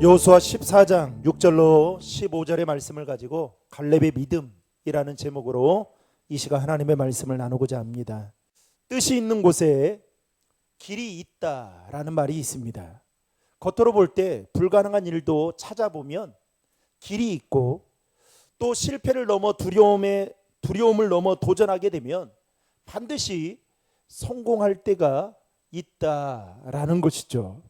여호수아 14장 6절로 15절의 말씀을 가지고 갈렙의 믿음이라는 제목으로 이 시간 하나님의 말씀을 나누고자 합니다. 뜻이 있는 곳에 길이 있다라는 말이 있습니다. 겉으로 볼 때 불가능한 일도 찾아보면 길이 있고, 또 실패를 넘어 두려움을 넘어 도전하게 되면 반드시 성공할 때가 있다라는 것이죠.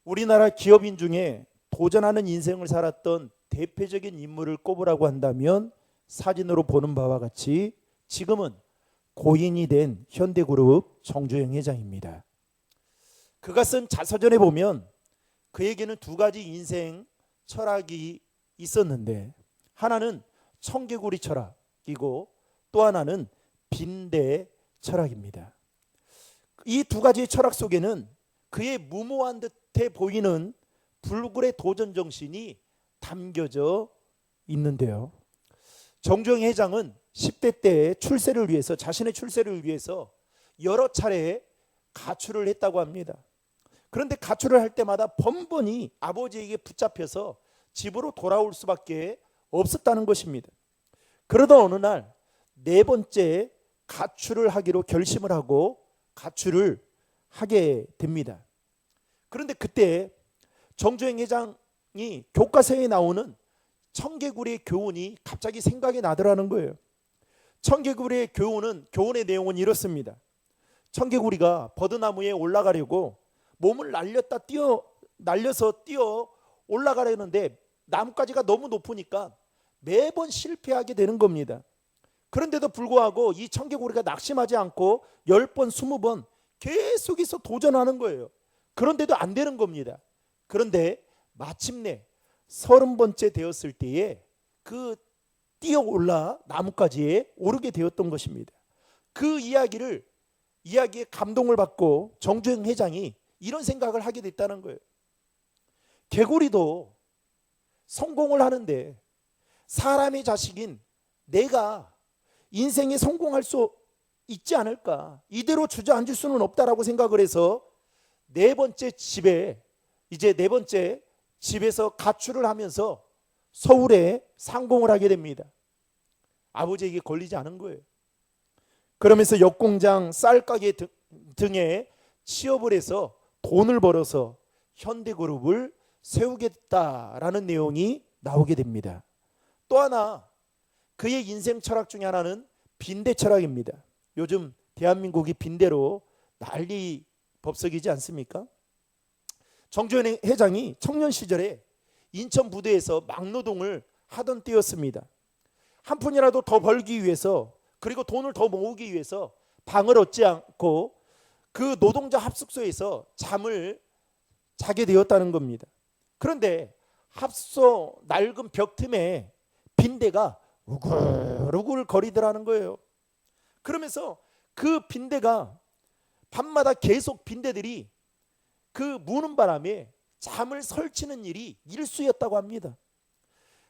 우리나라 기업인 중에 도전하는 인생을 살았던 대표적인 인물을 꼽으라고 한다면 사진으로 보는 바와 같이 지금은 고인이 된 현대그룹 정주행 회장입니다. 그가 쓴 자서전에 보면 그에게는 두 가지 인생 철학이 있었는데, 하나는 청개구리 철학이고 또 하나는 빈대 철학입니다. 이 두 가지의 철학 속에는 그의 무모한 듯해 보이는 불굴의 도전 정신이 담겨져 있는데요. 정주행 회장은 10대 때 자신의 출세를 위해서 여러 차례 가출을 했다고 합니다. 그런데 가출을 할 때마다 번번이 아버지에게 붙잡혀서 집으로 돌아올 수밖에 없었다는 것입니다. 그러다 어느 날 네 번째 가출을 하기로 결심을 하고 가출을 하게 됩니다. 그런데 그때 정주행 회장이 교과서에 나오는 청개구리의 교훈이 갑자기 생각이 나더라는 거예요. 청개구리의 교훈의 내용은 이렇습니다. 청개구리가 버드나무에 올라가려고 몸을 날려서 뛰어 올라가려는데 나뭇가지가 너무 높으니까 매번 실패하게 되는 겁니다. 그런데도 불구하고 이 청개구리가 낙심하지 않고 10번, 20번 계속해서 도전하는 거예요. 그런데도 안 되는 겁니다. 그런데 마침내 30번째 되었을 때에 그 뛰어 올라 나뭇가지에 오르게 되었던 것입니다. 그 이야기에 감동을 받고 정주행 회장이 이런 생각을 하게 됐다는 거예요. 개구리도 성공을 하는데 사람의 자식인 내가 인생에 성공할 수 있지 않을까, 이대로 주저앉을 수는 없다라고 생각을 해서 네 번째 집에서 가출을 하면서 서울에 상공을 하게 됩니다. 아버지에게 걸리지 않은 거예요. 그러면서 역공장, 쌀가게 등에 취업을 해서 돈을 벌어서 현대그룹을 세우겠다라는 내용이 나오게 됩니다. 또 하나, 그의 인생 철학 중에 하나는 빈대 철학입니다. 요즘 대한민국이 빈대로 난리 법석이지 않습니까? 정주행 회장이 청년 시절에 인천 부두에서 막노동을 하던 때였습니다. 한 푼이라도 더 벌기 위해서, 그리고 돈을 더 모으기 위해서 방을 얻지 않고 그 노동자 합숙소에서 잠을 자게 되었다는 겁니다. 그런데 합숙소 낡은 벽 틈에 빈대가 우글우글 거리더라는 거예요. 그러면서 그 빈대가 밤마다 계속 빈대들이 그 무는 바람에 잠을 설치는 일이 일수였다고 합니다.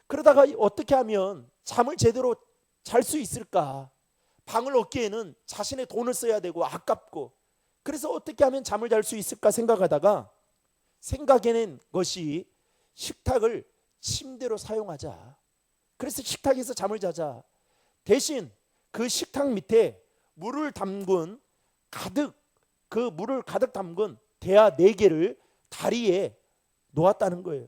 그러다가 어떻게 하면 잠을 제대로 잘 수 있을까? 방을 얻기에는 자신의 돈을 써야 되고 아깝고, 그래서 어떻게 하면 잠을 잘 수 있을까 생각하다가 생각해낸 것이 식탁을 침대로 사용하자. 그래서 식탁에서 잠을 자자. 대신 그 식탁 밑에 물을 가득 담근 대야 4개를 다리에 놓았다는 거예요.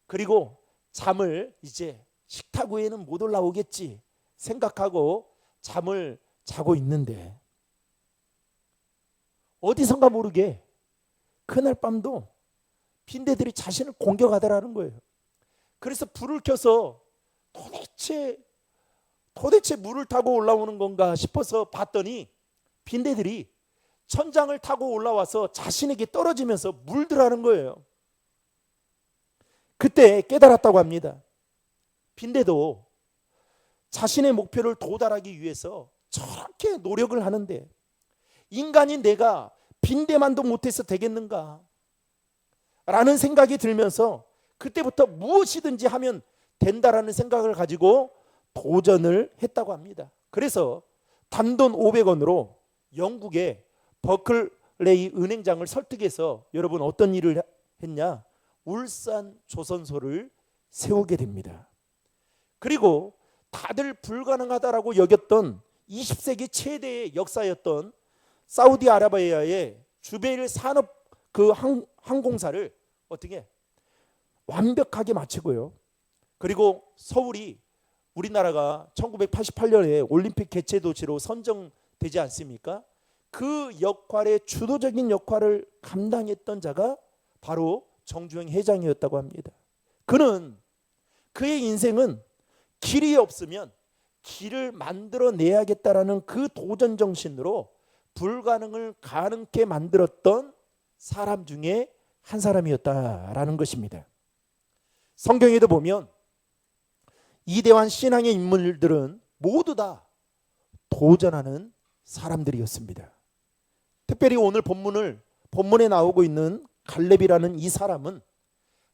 그리고 잠을 이제 식탁 위에는 못 올라오겠지 생각하고 잠을 자고 있는데, 어디선가 모르게 그날 밤도 빈대들이 자신을 공격하더라는 거예요. 그래서 불을 켜서 도대체 물을 타고 올라오는 건가 싶어서 봤더니 빈대들이 천장을 타고 올라와서 자신에게 떨어지면서 물들하는 거예요. 그때 깨달았다고 합니다. 빈대도 자신의 목표를 도달하기 위해서 저렇게 노력을 하는데 인간인 내가 빈대만도 못해서 되겠는가 라는 생각이 들면서 그때부터 무엇이든지 하면 된다라는 생각을 가지고 도전을 했다고 합니다. 그래서 단돈 500원으로 영국의 버클레이 은행장을 설득해서, 여러분 어떤 일을 했냐? 울산 조선소를 세우게 됩니다. 그리고 다들 불가능하다라고 여겼던 20세기 최대의 역사였던 사우디아라비아의 주베일 산업 항공사를 어떻게 완벽하게 마치고요. 그리고 서울이 우리나라가 1988년에 올림픽 개최 도시로 선정되지 않습니까? 그 역할의 주도적인 역할을 감당했던 자가 바로 정주행 회장이었다고 합니다. 그의 인생은 길이 없으면 길을 만들어내야겠다라는 그 도전 정신으로 불가능을 가능케 만들었던 사람 중에 한 사람이었다라는 것입니다. 성경에도 보면 이대한 신앙의 인물들은 모두 다 도전하는 사람들이었습니다. 특별히 오늘 본문에 나오고 있는 갈렙이라는 이 사람은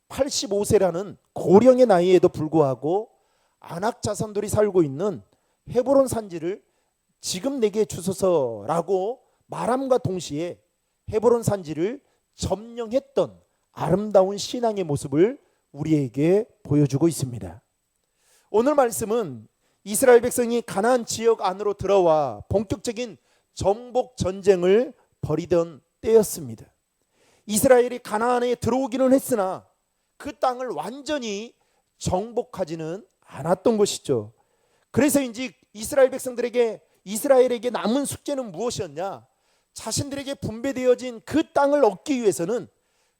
85세라는 고령의 나이에도 불구하고 아낙 자손들이 살고 있는 헤브론 산지를 지금 내게 주소서라고 말함과 동시에 헤브론 산지를 점령했던 아름다운 신앙의 모습을 우리에게 보여주고 있습니다. 오늘 말씀은 이스라엘 백성이 가나안 지역 안으로 들어와 본격적인 정복 전쟁을 벌이던 때였습니다. 이스라엘이 가나안에 들어오기는 했으나 그 땅을 완전히 정복하지는 않았던 것이죠. 그래서인지 이스라엘에게 남은 숙제는 무엇이었냐? 자신들에게 분배되어진 그 땅을 얻기 위해서는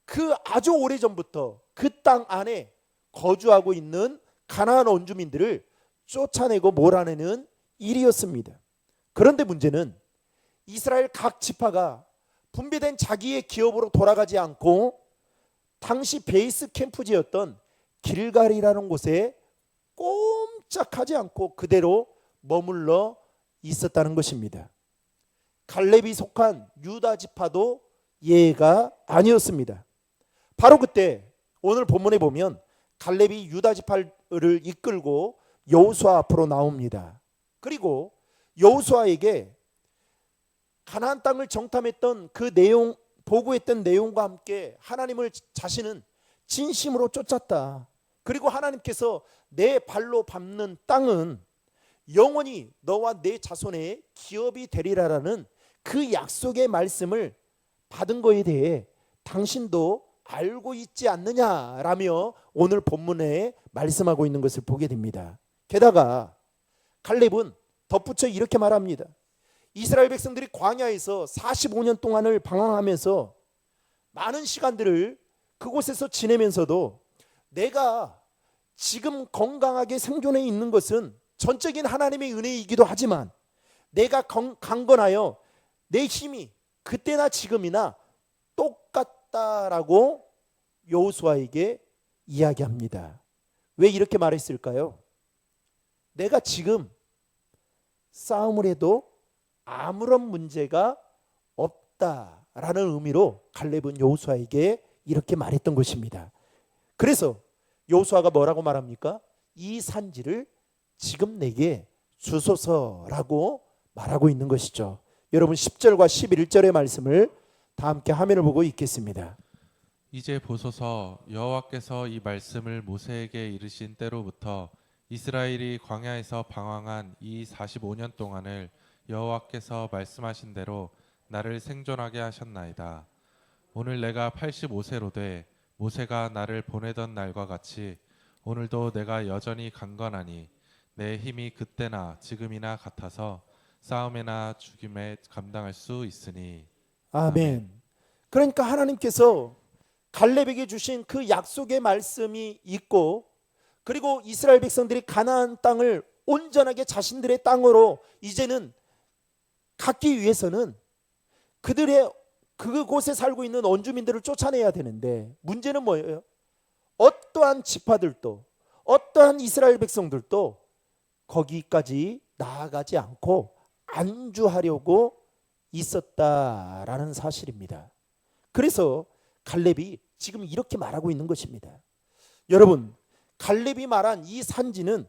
그 아주 오래전부터 그 땅 안에 거주하고 있는 가나안 원주민들을 쫓아내고 몰아내는 일이었습니다. 그런데 문제는 이스라엘 각 지파가 분배된 자기의 기업으로 돌아가지 않고 당시 베이스 캠프지였던 길갈이라는 곳에 꼼짝하지 않고 그대로 머물러 있었다는 것입니다. 갈렙이 속한 유다 지파도 예가 아니었습니다. 바로 그때 오늘 본문에 보면 갈렙이 유다 지파를 이끌고 여호수아 앞으로 나옵니다. 그리고 여호수아에게 가나안 땅을 정탐했던 그 내용, 보고했던 내용과 함께 하나님을 자신은 진심으로 쫓았다. 그리고 하나님께서 내 발로 밟는 땅은 영원히 너와 내 자손의 기업이 되리라라는 그 약속의 말씀을 받은 것에 대해 당신도 알고 있지 않느냐라며 오늘 본문에 말씀하고 있는 것을 보게 됩니다. 게다가 갈렙은 덧붙여 이렇게 말합니다. 이스라엘 백성들이 광야에서 45년 동안을 방황하면서 많은 시간들을 그곳에서 지내면서도 내가 지금 건강하게 생존해 있는 것은 전적인 하나님의 은혜이기도 하지만 내가 강건하여 내 힘이 그때나 지금이나 똑같다라고 여호수아에게 이야기합니다. 왜 이렇게 말했을까요? 내가 지금 싸움을 해도 아무런 문제가 없다라는 의미로 갈렙은 여호수아에게 이렇게 말했던 것입니다. 그래서 여호수아가 뭐라고 말합니까? 이 산지를 지금 내게 주소서라고 말하고 있는 것이죠. 여러분 10절과 11절의 말씀을 다 함께 화면을 보고 읽겠습니다. 이제 보소서, 여호와께서 이 말씀을 모세에게 이르신 때로부터 이스라엘이 광야에서 방황한 이 45년 동안을 여호와께서 말씀하신 대로 나를 생존하게 하셨나이다. 오늘 내가 85세로 돼 모세가 나를 보내던 날과 같이 오늘도 내가 여전히 강건하니 내 힘이 그때나 지금이나 같아서 싸움에나 죽임에 감당할 수 있으니. 아멘. 그러니까 하나님께서 갈렙에게 주신 그 약속의 말씀이 있고, 그리고 이스라엘 백성들이 가나안 땅을 온전하게 자신들의 땅으로 이제는 갖기 위해서는 그곳에 살고 있는 원주민들을 쫓아내야 되는데, 문제는 뭐예요? 어떠한 지파들도 어떠한 이스라엘 백성들도 거기까지 나아가지 않고 안주하려고 있었다라는 사실입니다. 그래서 갈렙이 지금 이렇게 말하고 있는 것입니다. 여러분, 갈렙이 말한 이 산지는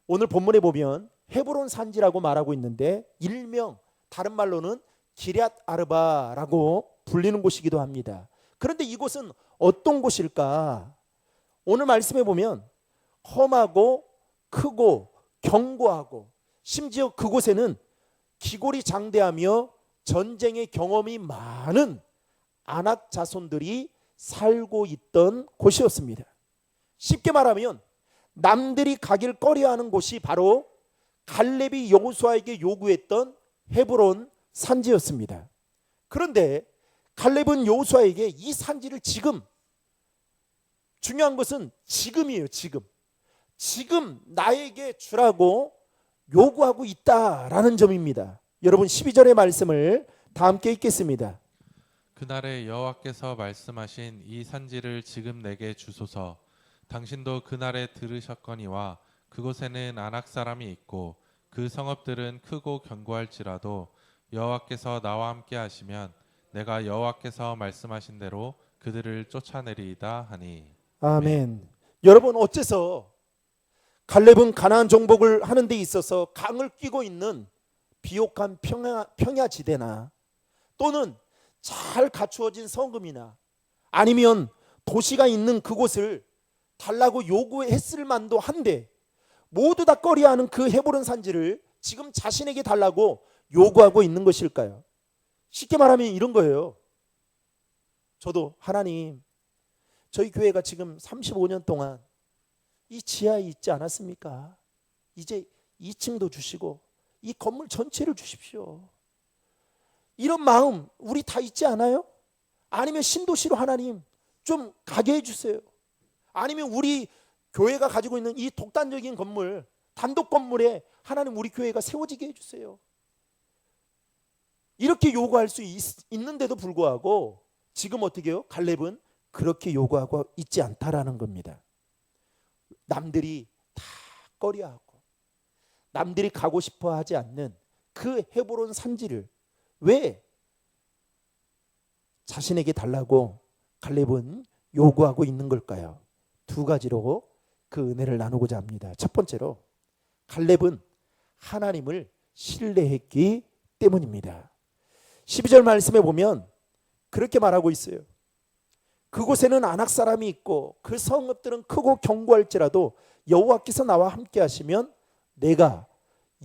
오늘 본문에 보면 헤브론 산지라고 말하고 있는데, 일명 다른 말로는 기럇 아르바라고 불리는 곳이기도 합니다. 그런데 이곳은 어떤 곳일까? 오늘 말씀해 보면 험하고 크고 견고하고 심지어 그곳에는 기골이 장대하며 전쟁의 경험이 많은 아낙 자손들이 살고 있던 곳이었습니다. 쉽게 말하면 남들이 가길 꺼려하는 곳이 바로 갈렙이 여호수아에게 요구했던 헤브론 산지였습니다. 그런데 갈렙은 여호수아에게 이 산지를 지금, 중요한 것은 지금이에요. 지금 나에게 주라고 요구하고 있다라는 점입니다. 여러분 12절의 말씀을 다 함께 읽겠습니다. 그날에 여호와께서 말씀하신 이 산지를 지금 내게 주소서. 당신도 그날에 들으셨거니와 그곳에는 아낙 사람이 있고 그 성읍들은 크고 견고할지라도 여호와께서 나와 함께 하시면 내가 여호와께서 말씀하신 대로 그들을 쫓아내리이다 하니. 아멘. 여러분 어째서 갈렙은 가나안 정복을 하는 데 있어서 강을 끼고 있는 비옥한 평야지대나 또는 잘 갖추어진 성읍이나 아니면 도시가 있는 그곳을 달라고 요구했을 만도 한데 모두 다 꺼려하는 그 헤브론 산지를 지금 자신에게 달라고 요구하고 있는 것일까요? 쉽게 말하면 이런 거예요. 저도 하나님, 저희 교회가 지금 35년 동안 이 지하에 있지 않았습니까? 이제 2층도 주시고 이 건물 전체를 주십시오. 이런 마음 우리 다 있지 않아요? 아니면 신도시로 하나님 좀 가게 해주세요. 아니면 우리 교회가 가지고 있는 이 독단적인 건물, 단독 건물에 하나님 우리 교회가 세워지게 해주세요. 이렇게 요구할 수 있는데도 불구하고 지금 어떻게 해요? 갈렙은 그렇게 요구하고 있지 않다라는 겁니다. 남들이 다 꺼려하고 남들이 가고 싶어 하지 않는 그 헤브론 산지를 왜 자신에게 달라고 갈렙은 요구하고 있는 걸까요? 두 가지로 그 은혜를 나누고자 합니다. 첫 번째로 갈렙은 하나님을 신뢰했기 때문입니다. 12절 말씀에 보면 그렇게 말하고 있어요. 그곳에는 아낙 사람이 있고 그 성읍들은 크고 견고할지라도 여호와께서 나와 함께 하시면 내가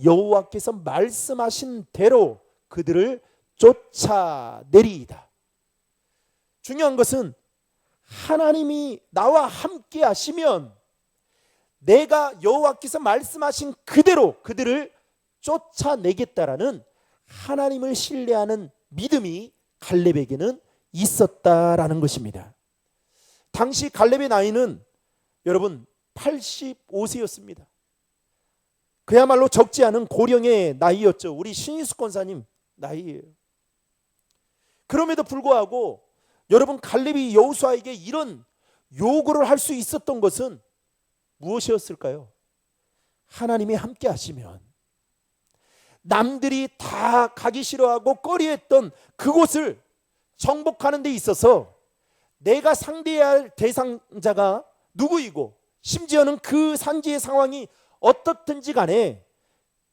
여호와께서 말씀하신 대로 그들을 쫓아내리이다. 중요한 것은 하나님이 나와 함께 하시면 내가 여호와께서 말씀하신 그대로 그들을 쫓아내겠다라는 하나님을 신뢰하는 믿음이 갈렙에게는 있었다라는 것입니다. 당시 갈렙의 나이는 여러분 85세였습니다. 그야말로 적지 않은 고령의 나이였죠. 우리 신인숙 권사님 나이예요. 그럼에도 불구하고 여러분 갈렙이 여호수아에게 이런 요구를 할 수 있었던 것은 무엇이었을까요? 하나님이 함께 하시면 남들이 다 가기 싫어하고 꺼려했던 그곳을 정복하는 데 있어서 내가 상대해야 할 대상자가 누구이고 심지어는 그 산지의 상황이 어떻든지 간에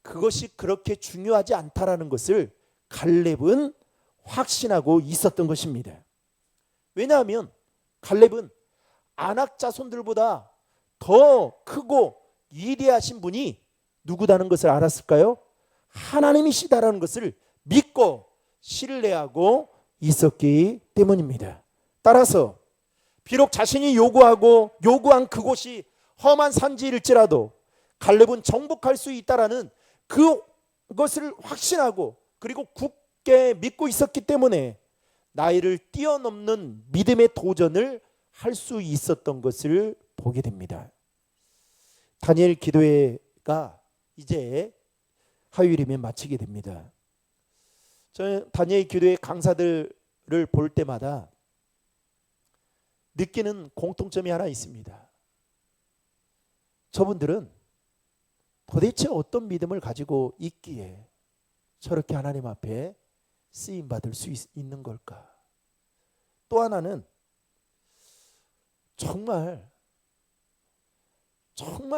그것이 그렇게 중요하지 않다라는 것을 갈렙은 확신하고 있었던 것입니다. 왜냐하면 갈렙은 아낙 자손들보다 더 크고 위대하신 분이 누구다는 것을 알았을까요? 하나님이시다라는 것을 믿고 신뢰하고 있었기 때문입니다. 따라서 비록 자신이 요구한 그곳이 험한 산지일지라도 갈렙은 정복할 수 있다라는 그것을 확신하고 그리고 굳게 믿고 있었기 때문에 나이를 뛰어넘는 믿음의 도전을 할 수 있었던 것을 보게 됩니다. 다니엘 기도회가 이제 화요일이면 마치게 됩니다. 저는 다니엘 기도회 강사들을 볼 때마다 느끼는 공통점이 하나 있습니다. 저분들은 도대체 어떤 믿음을 가지고 있기에 저렇게 하나님 앞에 쓰임 받을 수 있는 걸까? 또 하나는 정말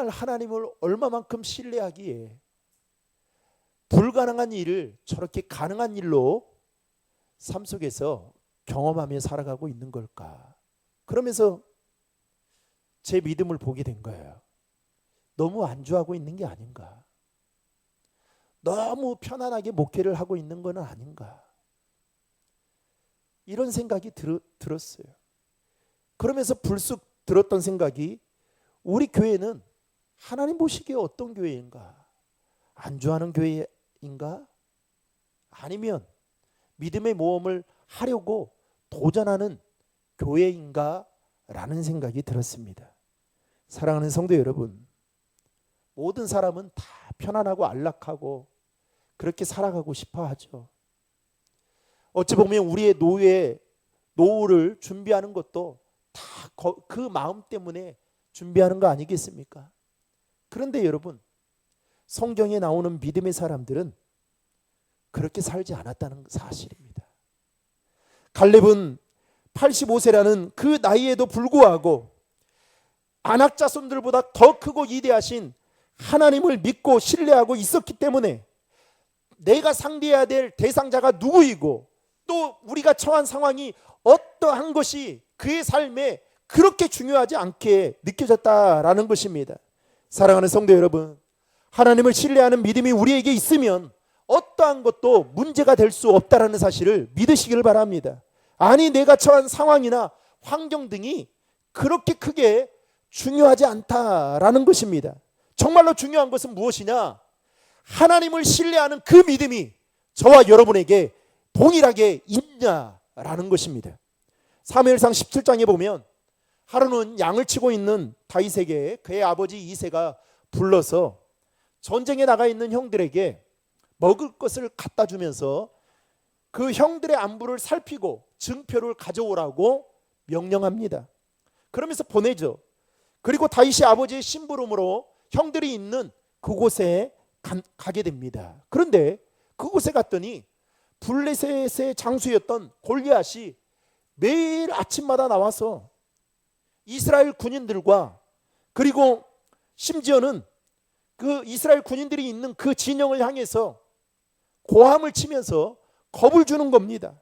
하나님을 얼마만큼 신뢰하기에 불가능한 일을 저렇게 가능한 일로 삶 속에서 경험하며 살아가고 있는 걸까? 그러면서 제 믿음을 보게 된 거예요. 너무 안주하고 있는 게 아닌가? 너무 편안하게 목회를 하고 있는 건 아닌가? 이런 생각이 들었어요. 그러면서 불쑥 들었던 생각이, 우리 교회는 하나님 보시기에 어떤 교회인가? 안주하는 교회인가? 아니면 믿음의 모험을 하려고 도전하는 교회인가? 라는 생각이 들었습니다. 사랑하는 성도 여러분, 모든 사람은 다 편안하고 안락하고 그렇게 살아가고 싶어 하죠. 어찌 보면 우리의 노후를 준비하는 것도 다 그 마음 때문에 준비하는 거 아니겠습니까? 그런데 여러분, 성경에 나오는 믿음의 사람들은 그렇게 살지 않았다는 사실입니다. 갈렙은 85세라는 그 나이에도 불구하고 아낙 자손들보다 더 크고 위대하신 하나님을 믿고 신뢰하고 있었기 때문에 내가 상대해야 될 대상자가 누구이고 또 우리가 처한 상황이 어떠한 것이 그의 삶에 그렇게 중요하지 않게 느껴졌다라는 것입니다. 사랑하는 성도 여러분, 하나님을 신뢰하는 믿음이 우리에게 있으면 어떠한 것도 문제가 될 수 없다라는 사실을 믿으시기를 바랍니다. 아니, 내가 처한 상황이나 환경 등이 그렇게 크게 중요하지 않다라는 것입니다. 정말로 중요한 것은 무엇이냐? 하나님을 신뢰하는 그 믿음이 저와 여러분에게 동일하게 있냐라는 것입니다. 사무엘상 17장에 보면 하루는 양을 치고 있는 다윗에게 그의 아버지 이새가 불러서 전쟁에 나가 있는 형들에게 먹을 것을 갖다 주면서 그 형들의 안부를 살피고 증표를 가져오라고 명령합니다. 그러면서 보내죠. 그리고 다윗이 아버지의 심부름으로 형들이 있는 그곳에 가게 됩니다. 그런데 그곳에 갔더니 블레셋의 장수였던 골리앗이 매일 아침마다 나와서 이스라엘 군인들과 그리고 심지어는 그 이스라엘 군인들이 있는 그 진영을 향해서 고함을 치면서 겁을 주는 겁니다.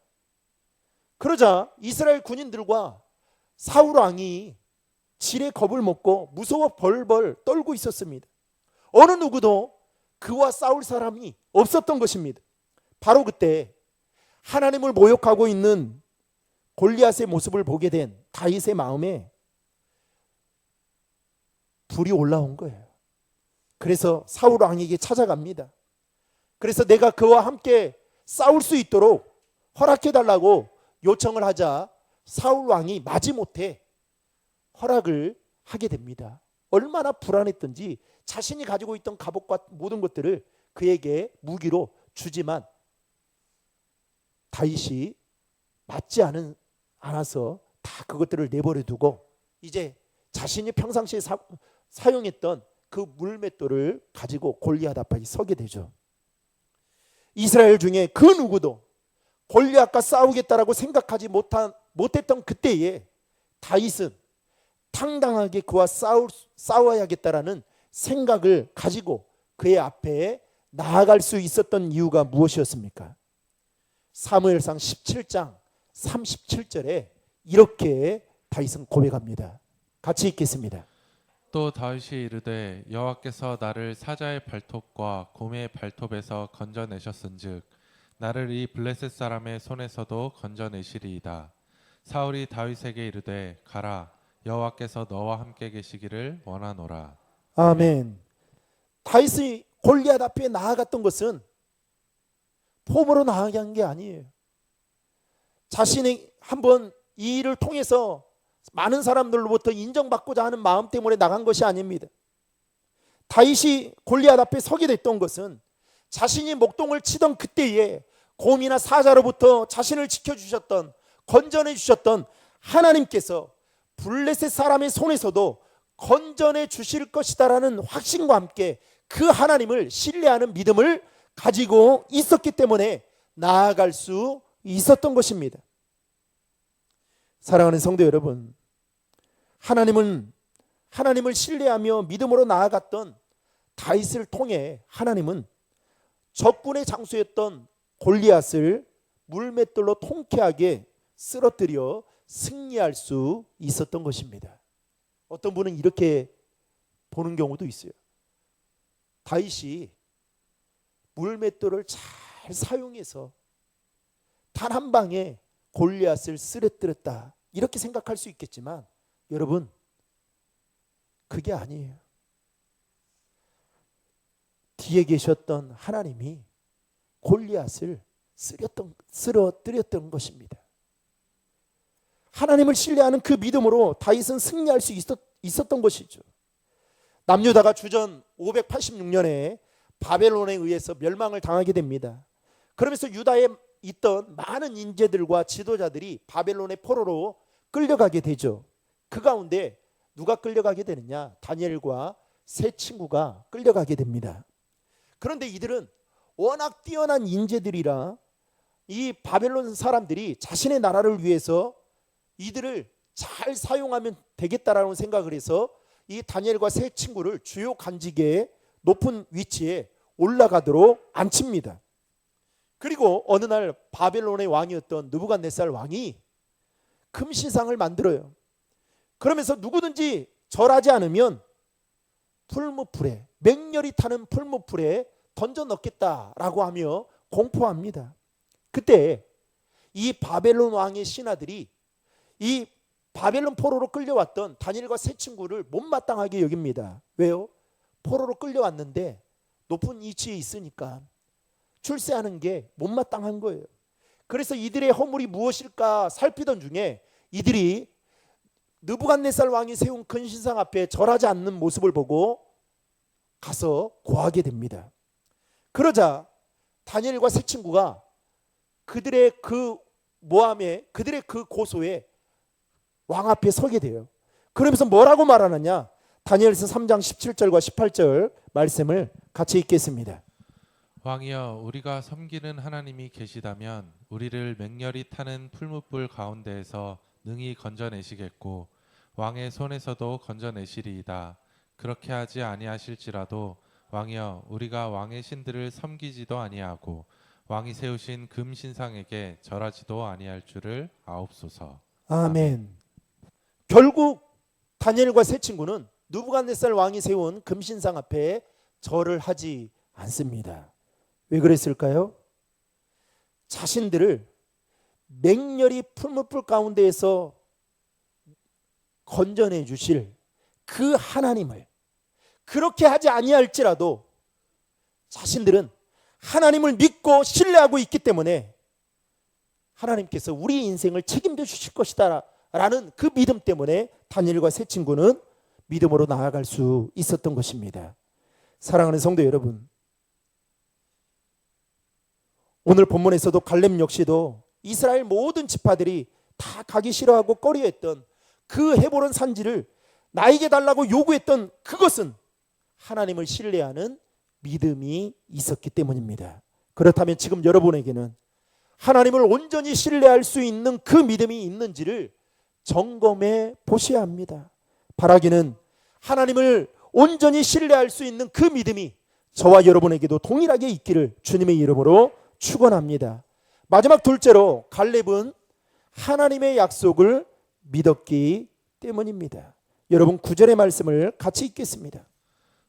그러자 이스라엘 군인들과 사울 왕이 질의 겁을 먹고 무서워 벌벌 떨고 있었습니다. 어느 누구도 그와 싸울 사람이 없었던 것입니다. 바로 그때 하나님을 모욕하고 있는 골리앗의 모습을 보게 된 다윗의 마음에 불이 올라온 거예요. 그래서 사울 왕에게 찾아갑니다. 그래서 내가 그와 함께 싸울 수 있도록 허락해달라고 요청을 하자 사울 왕이 마지못해 허락을 하게 됩니다. 얼마나 불안했던지 자신이 가지고 있던 갑옷과 모든 것들을 그에게 무기로 주지만 다윗이 맞지 않아서 다 그것들을 내버려 두고 이제 자신이 평상시에 사용했던 그 물맷돌을 가지고 골리앗 앞에 서게 되죠. 이스라엘 중에 그 누구도 골리앗과 싸우겠다라고 생각하지 못했던 그때에 다윗은 당당하게 그와 싸워야겠다라는 생각을 가지고 그의 앞에 나아갈 수 있었던 이유가 무엇이었습니까? 사무엘상 17장 37절에 이렇게 다윗은 고백합니다. 같이 읽겠습니다. 또 다윗이 이르되 여호와께서 나를 사자의 발톱과 곰의 발톱에서 건져내셨은즉 나를 이 블레셋 사람의 손에서도 건져내시리이다. 사울이 다윗에게 이르되 가라, 여호와께서 너와 함께 계시기를 원하노라. 아멘. 다윗이 골리앗 앞에 나아갔던 것은 폼으로 나아간 게 아니에요. 자신이 한번 이 일을 통해서 많은 사람들로부터 인정받고자 하는 마음 때문에 나간 것이 아닙니다. 다윗이 골리앗 앞에 서게 됐던 것은 자신이 목동을 치던 그때에 곰이나 사자로부터 자신을 지켜주셨던, 건져내 주셨던 하나님께서 블레셋 사람의 손에서도 건져내 주실 것이다라는 확신과 함께 그 하나님을 신뢰하는 믿음을 가지고 있었기 때문에 나아갈 수 있었던 것입니다. 사랑하는 성도 여러분, 하나님을 신뢰하며 믿음으로 나아갔던 다윗을 통해 하나님은 적군의 장수였던 골리앗을 물맷돌로 통쾌하게 쓰러뜨려 승리할 수 있었던 것입니다. 어떤 분은 이렇게 보는 경우도 있어요. 다윗이 물맷돌을 잘 사용해서 단 한 방에 골리앗을 쓰러뜨렸다, 이렇게 생각할 수 있겠지만 여러분, 그게 아니에요. 뒤에 계셨던 하나님이 골리앗을 쓰러뜨렸던 것입니다. 하나님을 신뢰하는 그 믿음으로 다윗은 승리할 수 있었던 것이죠. 남유다가 주전 586년에 바벨론에 의해서 멸망을 당하게 됩니다. 그러면서 유다에 있던 많은 인재들과 지도자들이 바벨론의 포로로 끌려가게 되죠. 그 가운데 누가 끌려가게 되느냐? 다니엘과 세 친구가 끌려가게 됩니다. 그런데 이들은 워낙 뛰어난 인재들이라 이 바벨론 사람들이 자신의 나라를 위해서 이들을 잘 사용하면 되겠다라는 생각을 해서 이 다니엘과 세 친구를 주요 관직에 높은 위치에 올라가도록 앉힙니다. 그리고 어느 날 바벨론의 왕이었던 느부갓네살 왕이 금신상을 만들어요. 그러면서 누구든지 절하지 않으면 풀무풀에, 맹렬히 타는 풀무풀에 던져 넣겠다라고 하며 공포합니다. 그때 이 바벨론 왕의 신하들이 이 바벨론 포로로 끌려왔던 다니엘과 세 친구를 못마땅하게 여깁니다. 왜요? 포로로 끌려왔는데 높은 위치에 있으니까 출세하는 게 못마땅한 거예요. 그래서 이들의 허물이 무엇일까 살피던 중에 이들이 느부갓네살 왕이 세운 근신상 앞에 절하지 않는 모습을 보고 가서 고하게 됩니다. 그러자 다니엘과 세 친구가 그들의 그 모함에, 그들의 그 고소에 왕 앞에 서게 돼요. 그러면서 뭐라고 말하느냐? 다니엘서 3장 17절과 18절 말씀을 같이 읽겠습니다. 왕이여, 우리가 섬기는 하나님이 계시다면 우리를 맹렬히 타는 풀무불 가운데에서 능히 건져내시겠고 왕의 손에서도 건져내시리이다. 그렇게 하지 아니하실지라도 왕이여, 우리가 왕의 신들을 섬기지도 아니하고 왕이 세우신 금 신상에게 절하지도 아니할 줄을 아옵소서. 아멘. 결국 다니엘과 세 친구는 느부갓네살 왕이 세운 금신상 앞에 절을 하지 않습니다. 왜 그랬을까요? 자신들을 맹렬히 풀무불 가운데에서 건져내 주실 그 하나님을 그렇게 하지 아니할지라도 자신들은 하나님을 믿고 신뢰하고 있기 때문에 하나님께서 우리 인생을 책임져 주실 것이다 라는 그 믿음 때문에 다니엘과 세 친구는 믿음으로 나아갈 수 있었던 것입니다. 사랑하는 성도 여러분, 오늘 본문에서도 갈렙 역시도 이스라엘 모든 지파들이 다 가기 싫어하고 꺼려했던 그 헤브론 산지를 나에게 달라고 요구했던 그것은 하나님을 신뢰하는 믿음이 있었기 때문입니다. 그렇다면 지금 여러분에게는 하나님을 온전히 신뢰할 수 있는 그 믿음이 있는지를 점검해 보셔야 합니다. 바라기는 하나님을 온전히 신뢰할 수 있는 그 믿음이 저와 여러분에게도 동일하게 있기를 주님의 이름으로 축원합니다. 마지막 둘째로 갈렙은 하나님의 약속을 믿었기 때문입니다. 여러분 9절의 말씀을 같이 읽겠습니다.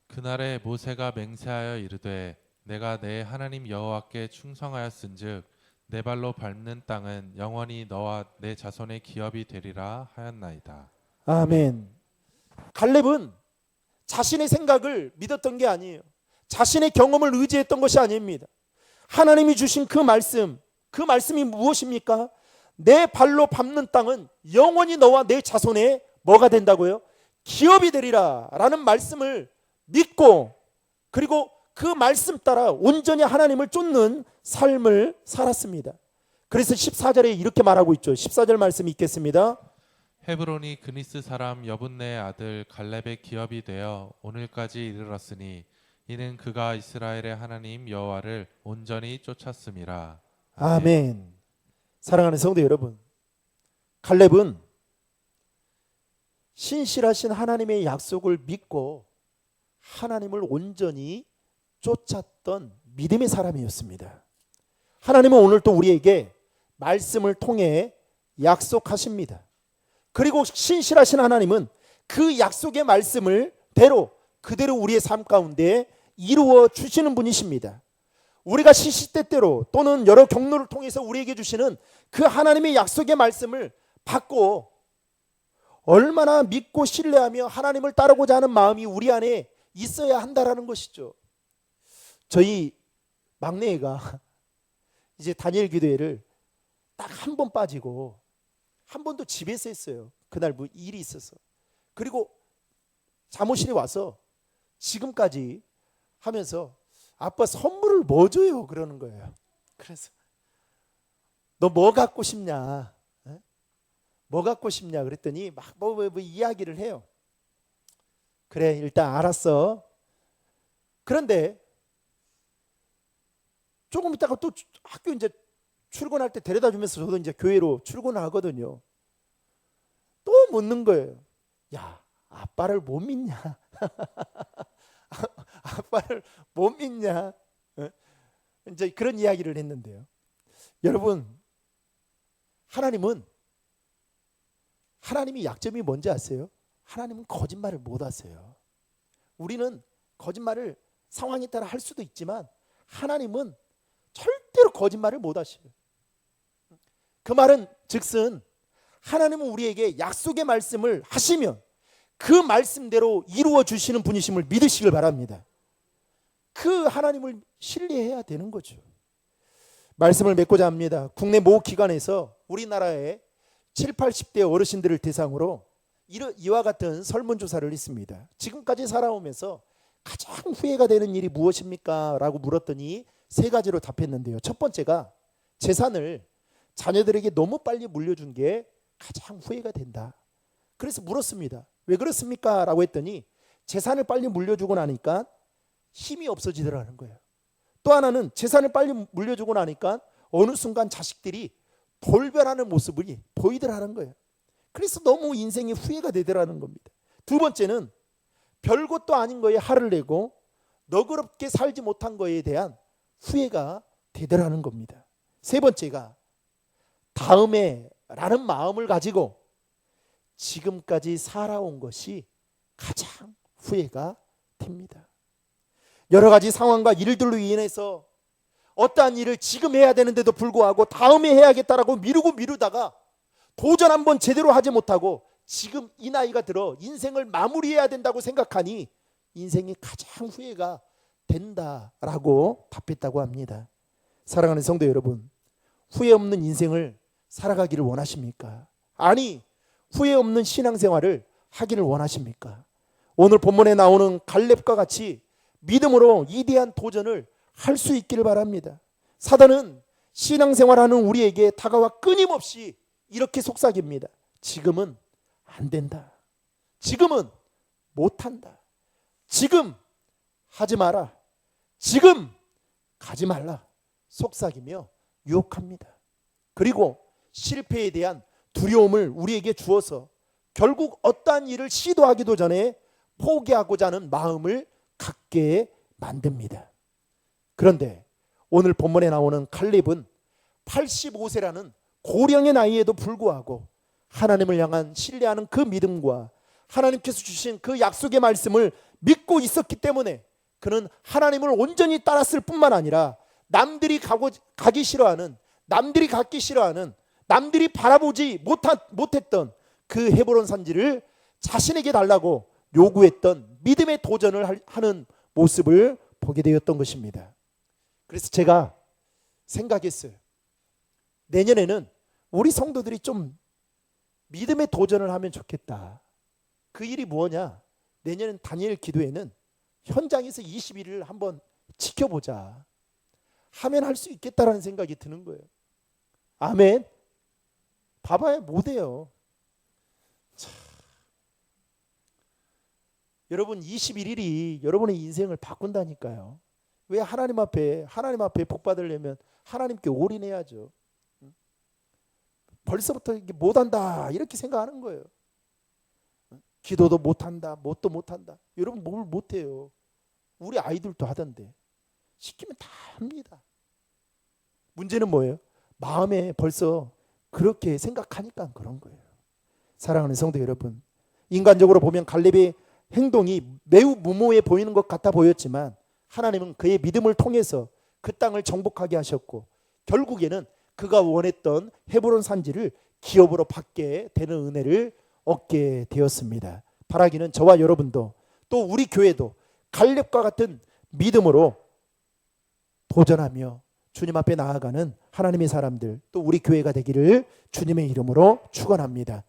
그날에 모세가 맹세하여 이르되 내가 내 하나님 여호와께 충성하였은즉 내 발로 밟는 땅은 영원히 너와 내 자손의 기업이 되리라 하였나이다. 아멘. 갈렙은 자신의 생각을 믿었던 게 아니에요. 자신의 경험을 의지했던 것이 아닙니다. 하나님이 주신 그 말씀이 무엇입니까? 내 발로 밟는 땅은 영원히 너와 내 자손의 뭐가 된다고요? 기업이 되리라 라는 말씀을 믿고 그리고 그 말씀 따라 온전히 하나님을 쫓는 삶을 살았습니다. 그래서 14절에 이렇게 말하고 있죠. 14절 말씀 읽겠습니다. 헤브론이 그니스 사람 여분네의 아들 갈렙의 기업이 되어 오늘까지 이르렀으니 이는 그가 이스라엘의 하나님 여호와를 온전히 쫓았음이라. 아멘. 사랑하는 성도 여러분, 갈렙은 신실하신 하나님의 약속을 믿고 하나님을 온전히 쫓았던 믿음의 사람이었습니다. 하나님은 오늘 또 우리에게 말씀을 통해 약속하십니다. 그리고 신실하신 하나님은 그 약속의 말씀을 그대로 우리의 삶 가운데 이루어 주시는 분이십니다. 우리가 시시때때로 또는 여러 경로를 통해서 우리에게 주시는 그 하나님의 약속의 말씀을 받고 얼마나 믿고 신뢰하며 하나님을 따르고자 하는 마음이 우리 안에 있어야 한다라는 것이죠. 저희 막내가 이제 다니엘 기도회를 딱 한 번 빠지고 한 번도 집에서 했어요. 그날 뭐 일이 있어서. 그리고 사무실에 와서 지금까지 하면서 아빠 선물을 뭐 줘요? 그러는 거예요. 그래서 너 뭐 갖고 싶냐? 에? 뭐 갖고 싶냐? 그랬더니 막 뭐 이야기를 해요. 그래, 일단 알았어. 그런데 조금 있다가 또 학교 이제 출근할 때 데려다 주면서 저도 이제 교회로 출근하거든요. 또 묻는 거예요. 야, 아빠를 못 믿냐? 아빠를 못 믿냐? 이제 그런 이야기를 했는데요. 여러분, 하나님이 약점이 뭔지 아세요? 하나님은 거짓말을 못 하세요. 우리는 거짓말을 상황에 따라 할 수도 있지만 하나님은 절대로 거짓말을 못 하셔요. 그 말은 즉슨 하나님은 우리에게 약속의 말씀을 하시면 그 말씀대로 이루어 주시는 분이심을 믿으시길 바랍니다. 그 하나님을 신뢰해야 되는 거죠. 말씀을 맺고자 합니다. 국내 모 기관에서 우리나라의 7, 80대 어르신들을 대상으로 이와 같은 설문조사를 했습니다. 지금까지 살아오면서 가장 후회가 되는 일이 무엇입니까? 라고 물었더니 세 가지로 답했는데요. 첫 번째가 재산을 자녀들에게 너무 빨리 물려준 게 가장 후회가 된다. 그래서 물었습니다. 왜 그렇습니까? 라고 했더니 재산을 빨리 물려주고 나니까 힘이 없어지더라는 거예요. 또 하나는 재산을 빨리 물려주고 나니까 어느 순간 자식들이 돌변하는 모습이 보이더라는 거예요. 그래서 너무 인생이 후회가 되더라는 겁니다. 두 번째는 별것도 아닌 거에 화를 내고 너그럽게 살지 못한 거에 대한 후회가 되더라는 겁니다. 세 번째가 다음에 라는 마음을 가지고 지금까지 살아온 것이 가장 후회가 됩니다. 여러 가지 상황과 일들로 인해서 어떠한 일을 지금 해야 되는데도 불구하고 다음에 해야겠다라고 미루다가 도전 한번 제대로 하지 못하고 지금 이 나이가 들어 인생을 마무리해야 된다고 생각하니 인생이 가장 후회가 된다라고 답했다고 합니다. 사랑하는 성도 여러분, 후회 없는 인생을 살아가기를 원하십니까? 아니, 후회 없는 신앙생활을 하기를 원하십니까? 오늘 본문에 나오는 갈렙과 같이 믿음으로 위대한 도전을 할 수 있기를 바랍니다. 사단은 신앙생활하는 우리에게 다가와 끊임없이 이렇게 속삭입니다. 지금은 안 된다. 지금은 못한다. 지금 하지 마라. 지금 가지 말라. 속삭이며 유혹합니다. 그리고 실패에 대한 두려움을 우리에게 주어서 결국 어떠한 일을 시도하기도 전에 포기하고자 하는 마음을 갖게 만듭니다. 그런데 오늘 본문에 나오는 칼렙은 85세라는 고령의 나이에도 불구하고 하나님을 향한 신뢰하는 그 믿음과 하나님께서 주신 그 약속의 말씀을 믿고 있었기 때문에 그는 하나님을 온전히 따랐을 뿐만 아니라 남들이 가기 싫어하는, 남들이 갖기 싫어하는, 남들이 바라보지 못했던 그 헤브론 산지를 자신에게 달라고 요구했던 믿음의 도전을 하는 모습을 보게 되었던 것입니다. 그래서 제가 생각했어요. 내년에는 우리 성도들이 좀 믿음의 도전을 하면 좋겠다. 그 일이 뭐냐? 내년 다니엘 기도회는 현장에서 21일을 한번 지켜보자. 하면 할 수 있겠다라는 생각이 드는 거예요. 아멘. 봐봐야 못해요. 여러분 21일이 여러분의 인생을 바꾼다니까요. 왜 하나님 앞에 복 받으려면 하나님께 올인해야죠. 벌써부터 이게 못한다 이렇게 생각하는 거예요. 기도도 못한다, 뭣도 못한다. 여러분 뭘 못해요? 우리 아이들도 하던데 시키면 다 합니다. 문제는 뭐예요? 마음에 벌써 그렇게 생각하니까 그런 거예요. 사랑하는 성도 여러분, 인간적으로 보면 갈렙의 행동이 매우 무모해 보이는 것 같아 보였지만 하나님은 그의 믿음을 통해서 그 땅을 정복하게 하셨고 결국에는 그가 원했던 헤브론 산지를 기업으로 받게 되는 은혜를 얻게 되었습니다. 바라기는 저와 여러분도 또 우리 교회도 갈렙과 같은 믿음으로 도전하며 주님 앞에 나아가는 하나님의 사람들 또 우리 교회가 되기를 주님의 이름으로 축원합니다.